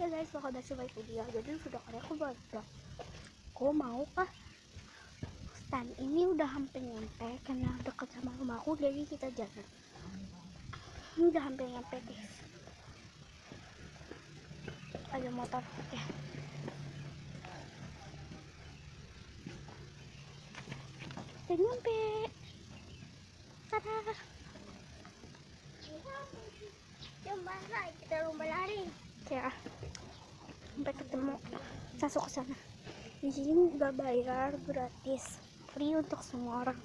Ya guys, bakal baca baik video. Jadi sudah kali aku buat vlog. Aku mau kah stand ini udah hampir nyampe karena dekat sama rumahku, jadi kita jalan. Ini udah hampir nyampe guys. Ada motor. Oke. Udah nyampe. Tada. Kita lomba lari. Ya. Sampai ketemu. Masuk ke sana. Di sini nggak bayar, gratis, free untuk semua orang.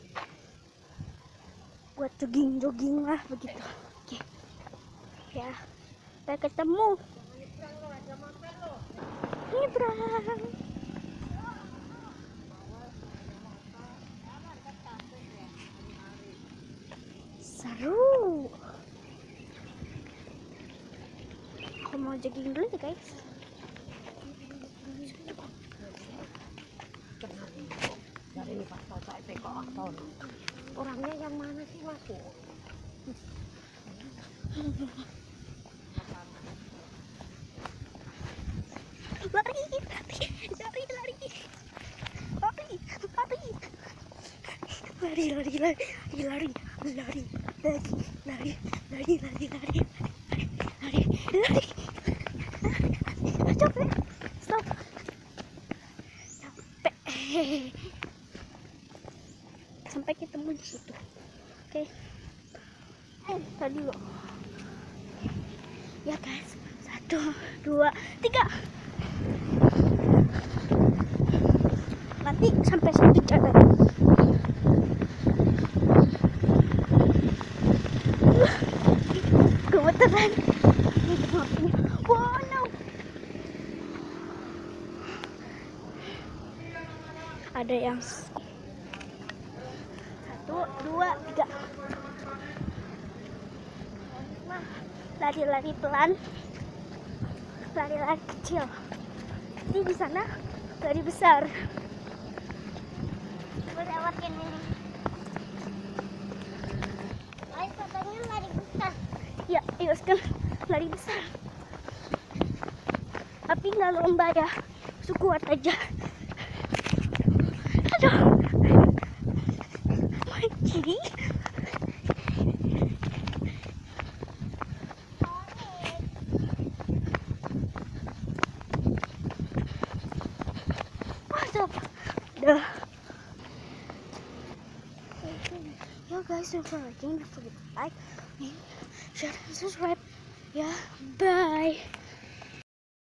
Buat jogging lah begitu. Oke. Ya. Sampai ketemu. Nyebrang. Seru. Aku mau jogging dulu ya guys. Dari pasal saya teko aktor. Orangnya yang mana sih masuk? Lari. Capek. Stop. Capek. Sampai ketemu di situ. Oke. Tadi loh. Ya guys. 1, 2, 3. Nanti sampai satu jalan. Gemeteran. Wow, no. Ada yang 1, 2, 3. Lari-lari pelan, lari-lari kecil. Nanti di sana lari besar. Lewat ini. Ayo katanya lari besar. Ya, ayo sekarang lari besar. Tapi nggak lomba ya, sekuat aja. Aduh, Maki. Mantap. Dah. Yo guys, thanks for watching. Don't forget to like, share, and subscribe. Yeah, bye.